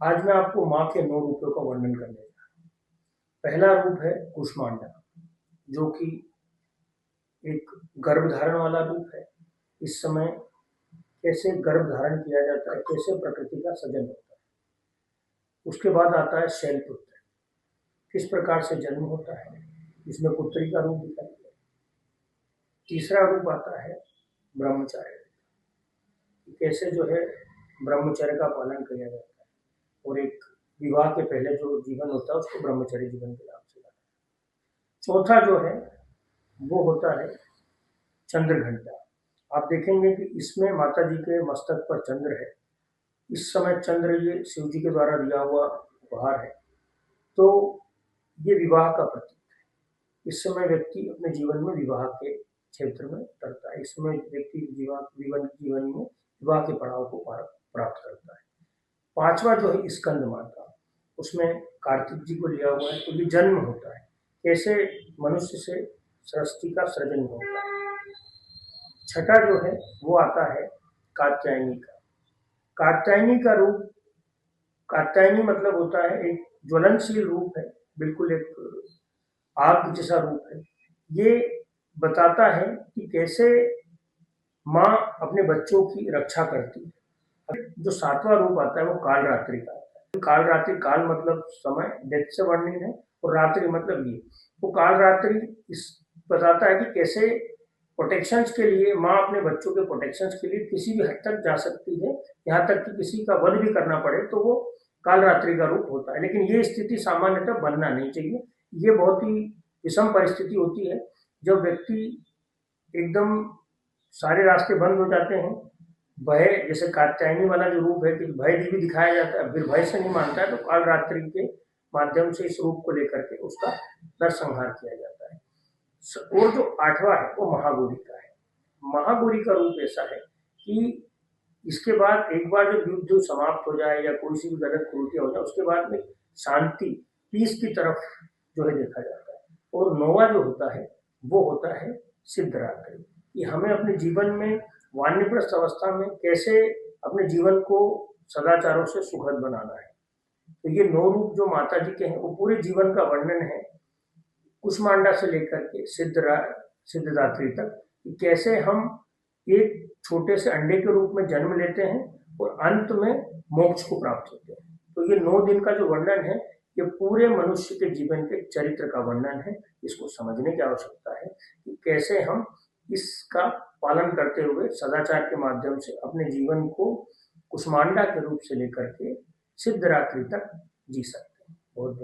आज मैं आपको माँ के 9 रूपों का वर्णन करने जा रहा हूँ। पहला रूप है कूष्मांडा, जो कि एक गर्भधारण वाला रूप है। इस समय कैसे गर्भ धारण किया जाता है, कैसे प्रकृति का सृजन होता है। उसके बाद आता है शैलपुत्र, किस प्रकार से जन्म होता है, इसमें पुत्री का रूप दिखाई दिया। तीसरा रूप आता है ब्रह्मचार्य, कैसे जो है ब्रह्मचर्य का पालन किया जाता है और एक विवाह के पहले जो जीवन होता है उसको ब्रह्मचर्य जीवन के नाम से जाना है। चौथा जो है वो होता है चंद्र घंटा। आप देखेंगे कि इसमें माता जी के मस्तक पर चंद्र है। इस समय चंद्र ये शिव जी के द्वारा दिया हुआ उपहार है, तो ये विवाह का प्रतीक है। इस समय व्यक्ति अपने जीवन में विवाह के क्षेत्र में करता है। इसमें व्यक्ति जीवन में विवाह के पड़ाव को प्राप्त करता है। पांचवा जो है स्कंद माता, उसमें कार्तिक जी को लिया हुआ है, तो ये जन्म होता है, कैसे मनुष्य से सृष्टि का सृजन होता है। छठा जो है वो आता है कात्यायनी का। कात्यायनी का रूप, कात्यायनी मतलब होता है एक ज्वलनशील रूप है, बिल्कुल एक आग जैसा रूप है। ये बताता है कि कैसे माँ अपने बच्चों की रक्षा करती है। जो सातवां रूप आता है वो कालरात्रि का आता है। कालरात्रि, काल मतलब समय, डेथ से वर्णित है, और रात्रि मतलब ये। वो कालरात्रि इस बताता है कि कैसे प्रोटेक्शंस के लिए माँ अपने बच्चों के प्रोटेक्शंस के लिए किसी भी हद तक जा सकती है, यहाँ तक कि किसी का वध भी करना पड़े तो वो कालरात्रि का रूप होता है। लेकिन ये स्थिति सामान्यतः बनना नहीं चाहिए। ये बहुत ही विषम परिस्थिति होती है जब व्यक्ति एकदम सारे रास्ते बंद हो जाते हैं। भय, जैसे कात्यायनी वाला जो रूप है कि भय भी दिखाया जाता है, फिर भय से नहीं मानता है तो कालरात्रि के माध्यम से इस रूप को लेकर के उसका नरसंहार किया जाता है। और जो आठवां है वो महागौरी का है। महागौरी का रूप ऐसा है कि इसके बाद एक बार जब युद्ध समाप्त हो जाए या कोई सी भी गलत कृत्य हो जाए, उसके बाद में शांति, पीस की तरफ जो है देखा जाता है। और नौवां जो होता है वो होता है सिद्धरात्रि, कि हमें अपने जीवन में वानप्रस्थ अवस्था में कैसे अपने जीवन को सदाचारों से सुखद बनाना है। तो ये 9 रूप जो माता जी के हैं वो पूरे जीवन का वर्णन है, कुष्मांडा से लेकर के सिद्धदात्री तक, कि कैसे हम एक छोटे से अंडे के रूप में जन्म लेते हैं और अंत में मोक्ष को प्राप्त होते हैं। तो ये 9 दिन का जो वर्णन है ये पूरे मनुष्य के जीवन के चरित्र का वर्णन है। इसको समझने की आवश्यकता है कि कैसे हम इसका पालन करते हुए सदाचार के माध्यम से अपने जीवन को कुष्मांडा के रूप से लेकर के सिद्धरात्रि तक जी सकते हैं।